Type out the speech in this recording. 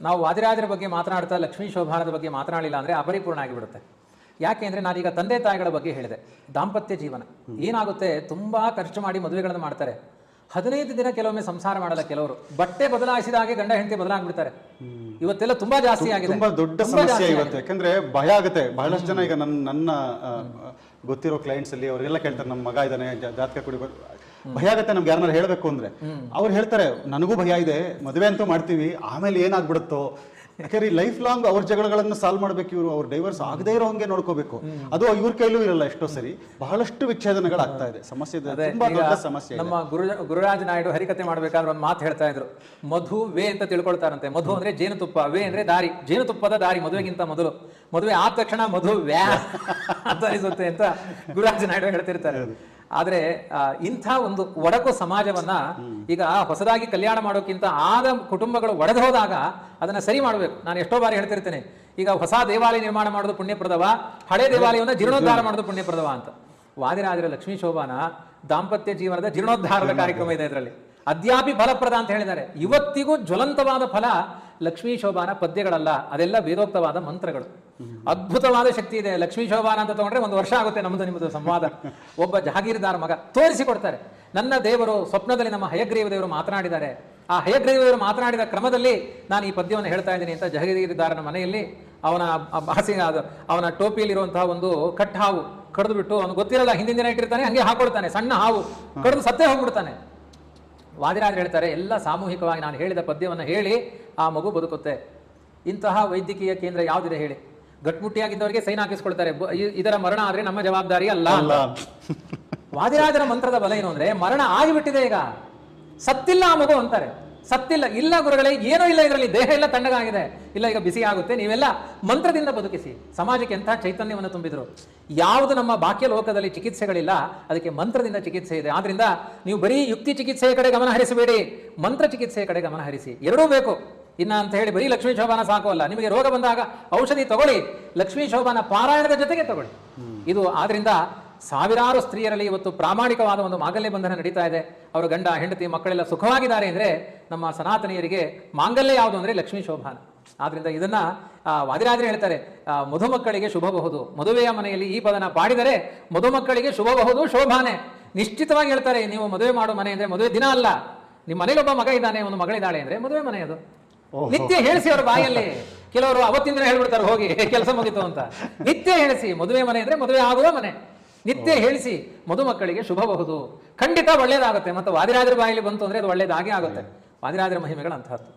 ನಾವು ವಾದಿರಾಜರ ಬಗ್ಗೆ ಮಾತನಾಡ್ತಾ ಲಕ್ಷ್ಮೀ ಶೋಭಾನದ ಬಗ್ಗೆ ಮಾತನಾಡಲಿಲ್ಲ ಅಂದರೆ ಅಪರಿಪೂರ್ಣ ಆಗಿಬಿಡುತ್ತೆ. ಯಾಕೆ ಅಂದರೆ ನಾನೀಗ ತಂದೆ ತಾಯಿಗಳ ಬಗ್ಗೆ ಹೇಳಿದೆ. ದಾಂಪತ್ಯ ಜೀವನ ಏನಾಗುತ್ತೆ, ತುಂಬ ಖರ್ಚು ಮಾಡಿ ಮದುವೆಗಳನ್ನು ಮಾಡ್ತಾರೆ. 15 ದಿನ ಕೆಲವೊಮ್ಮೆ ಸಂಸಾರ ಮಾಡಲ್ಲ ಕೆಲವರು. ಬಟ್ಟೆ ಬದಲಾಯಿಸಿದ ಹಾಗೆ ಗಂಡ ಹೆಂಡತಿ ಬದಲಾಗ್ಬಿಡ್ತಾರೆ. ಇವತ್ತೆಲ್ಲ ತುಂಬಾ ಜಾಸ್ತಿ ಆಗಿದೆ, ತುಂಬಾ ದೊಡ್ಡ ಸಮಸ್ಯೆ ಇವತ್ತು. ಯಾಕಂದ್ರೆ ಭಯ ಆಗುತ್ತೆ. ಬಹಳಷ್ಟು ಜನ ಈಗ ನನ್ನ ಗೊತ್ತಿರೋ ಕ್ಲೈಂಟ್ಸ್ ಅಲ್ಲಿ ಅವರೆಲ್ಲ ಕೇಳ್ತಾರೆ, ನಮ್ಮ ಮಗ ಇದ್ದಾನೆ ಜಾತಕ ಕುಡಿ, ಭಯ ಆಗುತ್ತೆ ನಮ್ಗೆ ಯಾರನ್ನಾರು ಹೇಳ್ಬೇಕು ಅಂದ್ರೆ. ಅವ್ರು ಹೇಳ್ತಾರೆ ನನಗೂ ಭಯ ಇದೆ, ಮದುವೆ ಅಂತೂ ಮಾಡ್ತೀವಿ, ಆಮೇಲೆ ಏನಾಗ್ಬಿಡುತ್ತೋ. ಯಾಕಂದ್ರೆ ಲೈಫ್ ಲಾಂಗ್ ಅವ್ರ ಜಗಳಗಳನ್ನು ಸಾಲ್ವ್ ಮಾಡ್ಬೇಕು ಇವರು. ಅವ್ರ ಡೈವರ್ಸ್ ಆಗದೇ ಇರೋ ಹಂಗೆ ನೋಡ್ಕೋಬೇಕು. ಅದು ಇವ್ರ ಕೈಲೂ ಇರಲ್ಲ. ಎಷ್ಟೋ ಸರಿ ಬಹಳಷ್ಟು ವಿಚ್ಛೇದನಗಳಾಗ್ತಾ ಇದೆ. ಸಮಸ್ಯೆ ತುಂಬಾ ದೊಡ್ಡ ಸಮಸ್ಯೆ. ನಮ್ಮ ಗುರುರಾಜ ನಾಯ್ಡು ಹರಿಕತೆ ಮಾಡ್ಬೇಕಾದ್ರೆ ಒಂದು ಮಾತು ಹೇಳ್ತಾ ಇದ್ರು, ಮಧು ವೇ ಅಂತ ತಿಳ್ಕೊಳ್ತಾರಂತೆ. ಮಧು ಅಂದ್ರೆ ಜೇನುತುಪ್ಪ, ವೇ ಅಂದ್ರೆ ದಾರಿ, ಜೇನುತುಪ್ಪದ ದಾರಿ ಮದುವೆಗಿಂತ ಮೊದಲು. ಮದುವೆ ಆದ ತಕ್ಷಣ ಮಧು ವ್ಯಾ ಅಂತ ಅನಿಸುತ್ತೆ ಅಂತ ಗುರುರಾಜ ನಾಯ್ಡು ಹೇಳ್ತಿರ್ತಾರೆ. ಆದ್ರೆ ಇಂಥ ಒಂದು ಒಡಕು ಸಮಾಜವನ್ನ ಈಗ ಹೊಸದಾಗಿ ಕಲ್ಯಾಣ ಮಾಡೋಕ್ಕಿಂತ ಆದ ಕುಟುಂಬಗಳು ಒಡೆದು ಹೋದಾಗ ಅದನ್ನ ಸರಿ ಮಾಡಬೇಕು. ನಾನು ಎಷ್ಟೋ ಬಾರಿ ಹೇಳ್ತಿರ್ತೇನೆ, ಈಗ ಹೊಸ ದೇವಾಲಯ ನಿರ್ಮಾಣ ಮಾಡೋದು ಪುಣ್ಯಪ್ರದವ, ಹಳೆ ದೇವಾಲಯವನ್ನು ಜೀರ್ಣೋದ್ಧಾರ ಮಾಡೋದು ಪುಣ್ಯಪ್ರದವ ಅಂತ. ವಾದಿರಾಜರ ಲಕ್ಷ್ಮೀ ಶೋಭಾನ ದಾಂಪತ್ಯ ಜೀವನದ ಜೀರ್ಣೋದ್ಧಾರದ ಕಾರ್ಯಕ್ರಮ ಇದೆ ಇದರಲ್ಲಿ. ಅದ್ಯಾಪಿ ಫಲಪ್ರದ ಅಂತ ಹೇಳಿದ್ದಾರೆ. ಇವತ್ತಿಗೂ ಜ್ವಲಂತವಾದ ಫಲ ಲಕ್ಷ್ಮೀ ಶೋಭಾನ ಪದ್ಯಗಳಲ್ಲ, ಅದೆಲ್ಲ ವೇದೋಕ್ತವಾದ ಮಂತ್ರಗಳು. ಅದ್ಭುತವಾದ ಶಕ್ತಿ ಇದೆ. ಲಕ್ಷ್ಮೀ ಶೋಭಾನ ಅಂತ ತಗೊಂಡ್ರೆ 1 ವರ್ಷ ಆಗುತ್ತೆ ನಮ್ಮದು ನಿಮ್ಮದು ಸಂವಾದ. ಒಬ್ಬ ಜಹಾಗೀರ್ದಾರ್ ಮಗ ತೋರಿಸಿಕೊಡ್ತಾರೆ, ನನ್ನ ದೇವರು ಸ್ವಪ್ನದಲ್ಲಿ ನಮ್ಮ ಹಯಗ್ರೀವ ದೇವರು ಮಾತನಾಡಿದ್ದಾರೆ, ಆ ಹಯಗ್ರೀವ ದೇವರು ಮಾತನಾಡಿದ ಕ್ರಮದಲ್ಲಿ ನಾನು ಈ ಪದ್ಯವನ್ನು ಹೇಳ್ತಾ ಇದ್ದೀನಿ ಅಂತ ಜಹಾಗೀರ್ದಾರನ ಮನೆಯಲ್ಲಿ ಅವನ ಟೋಪಿಯಲ್ಲಿರುವಂತಹ ಒಂದು ಕಟ್ ಹಾವು ಕಡಿದು ಬಿಟ್ಟು, ಅವನು ಗೊತ್ತಿರಲ್ಲ, ಹಿಂದಿನ ದಿನ ಇಟ್ಟಿರ್ತಾನೆ, ಹಂಗೆ ಹಾಕೊಳ್ತಾನೆ, ಸಣ್ಣ ಹಾವು ಕಡಿದು ಸತ್ತೇ ಹೋಗ್ಬಿಡ್ತಾನೆ. ವಾದಿರಾಜರು ಹೇಳ್ತಾರೆ, ಎಲ್ಲ ಸಾಮೂಹಿಕವಾಗಿ ನಾನು ಹೇಳಿದ ಪದ್ಯವನ್ನು ಹೇಳಿ ಆ ಮಗು ಬದುಕುತ್ತೆ. ಇಂತಹ ವೈದ್ಯಕೀಯ ಕೇಂದ್ರ ಯಾವುದಿದೆ ಹೇಳಿ? ಗಟ್ಮುಟ್ಟಿಯಾಗಿದ್ದವರಿಗೆ ಸೈನ್ ಹಾಕಿಸ್ಕೊಳ್ತಾರೆ, ಇದರ ಮರಣ ಆದ್ರೆ ನಮ್ಮ ಜವಾಬ್ದಾರಿ ಅಲ್ಲ. ವಾದಿರಾಜರ ಮಂತ್ರದ ಬಲ ಏನು ಅಂದ್ರೆ, ಮರಣ ಆಗಿಬಿಟ್ಟಿದೆ, ಈಗ ಸತ್ತಿಲ್ಲ ಆ ಮಗು ಅಂತಾರೆ. ಸತ್ತಿಲ್ಲ, ಇಲ್ಲ ಗುರುಗಳೇ, ಏನೂ ಇಲ್ಲ ಇದರಲ್ಲಿ, ದೇಹ ಎಲ್ಲ ತಣ್ಣಗಾಗಿದೆ, ಇಲ್ಲ ಈಗ ಬಿಸಿ ಆಗುತ್ತೆ, ನೀವೆಲ್ಲ ಮಂತ್ರದಿಂದ ಬದುಕಿಸಿ. ಸಮಾಜಕ್ಕೆ ಎಂಥ ಚೈತನ್ಯವನ್ನು ತುಂಬಿದ್ರು. ಯಾವುದು ನಮ್ಮ ಬಾಕ್ಯ ಲೋಕದಲ್ಲಿ ಚಿಕಿತ್ಸೆಗಳಿಲ್ಲ, ಅದಕ್ಕೆ ಮಂತ್ರದಿಂದ ಚಿಕಿತ್ಸೆ ಇದೆ. ಆದ್ರಿಂದ ನೀವು ಬರೀ ಯುಕ್ತಿ ಚಿಕಿತ್ಸೆಯ ಕಡೆ ಗಮನ ಹರಿಸಬೇಡಿ, ಮಂತ್ರ ಚಿಕಿತ್ಸೆಯ ಕಡೆ ಗಮನ ಹರಿಸಿ. ಎರಡೂ ಬೇಕು. ಇನ್ನ ಅಂತ ಹೇಳಿ ಬರೀ ಲಕ್ಷ್ಮೀ ಶೋಭಾನ ಸಾಕು ಅಲ್ಲ, ನಿಮಗೆ ರೋಗ ಬಂದಾಗ ಔಷಧಿ ತಗೊಳ್ಳಿ, ಲಕ್ಷ್ಮೀ ಶೋಭಾನ ಪಾರಾಯಣದ ಜೊತೆಗೆ ತಗೊಳ್ಳಿ. ಇದು ಆದ್ರಿಂದ ಸಾವಿರಾರು ಸ್ತ್ರೀಯರಲ್ಲಿ ಇವತ್ತು ಪ್ರಾಮಾಣಿಕವಾದ ಒಂದು ಮಾಂಗಲ್ಯ ಬಂಧನ ನಡೀತಾ ಇದೆ. ಅವರ ಗಂಡ ಹೆಂಡತಿ ಮಕ್ಕಳೆಲ್ಲ ಸುಖವಾಗಿದ್ದಾರೆ ಅಂದ್ರೆ ನಮ್ಮ ಸನಾತನಿಯರಿಗೆ ಮಾಂಗಲ್ಯ ಯಾವುದು ಅಂದ್ರೆ ಲಕ್ಷ್ಮೀ ಶೋಭಾನ. ಆದ್ರಿಂದ ಇದನ್ನ ವಾದಿರಾಜರು ಹೇಳ್ತಾರೆ, ಮಧುಮಕ್ಕಳಿಗೆ ಶುಭಬಹುದು. ಮದುವೆಯ ಮನೆಯಲ್ಲಿ ಈ ಪದನ ಪಾಡಿದರೆ ಮಧುಮಕ್ಕಳಿಗೆ ಶುಭಬಹುದು, ಶೋಭಾನೆ. ನಿಶ್ಚಿತವಾಗಿ ಹೇಳ್ತಾರೆ, ನೀವು ಮದುವೆ ಮಾಡೋ ಮನೆ ಅಂದ್ರೆ ಮದುವೆ ದಿನ ಅಲ್ಲ. ನಿಮ್ಮ ಮನೇಲಿ ಒಬ್ಬ ಮಗ ಇದ್ದಾನೆ, ಒಂದು ಮಗಳಿದ್ದಾಳೆ ಅಂದ್ರೆ ಮದುವೆ ಮನೆ ಅದು. ನಿತ್ಯ ಹೇಳಿಸಿ ಅವರ ಬಾಯಲ್ಲಿ. ಕೆಲವರು ಅವತ್ತಿನ ದಿನ ಹೇಳ್ಬಿಡ್ತಾರೆ ಹೋಗಿ ಕೆಲಸ ಮುಗಿತು ಅಂತ. ನಿತ್ಯ ಹೇಳಿಸಿ, ಮದುವೆ ಮನೆ ಅಂದ್ರೆ ಮದುವೆ ಆಗುವ ಮನೆ. ನಿತ್ಯ ಹೇಳಿಸಿ, ಮಧುಮಕ್ಕಳಿಗೆ ಶುಭಬಹುದು, ಖಂಡಿತ ಒಳ್ಳೇದಾಗುತ್ತೆ. ಮತ್ತು ವಾದಿರಾಜರ ಬಾಯಲ್ಲಿ ಬಂತು ಅಂದ್ರೆ ಅದು ಒಳ್ಳೇದಾಗೇ ಆಗುತ್ತೆ. ವಾದಿರಾಜರ ಮಹಿಮೆಗಳು ಅಂತಹದ್ದು.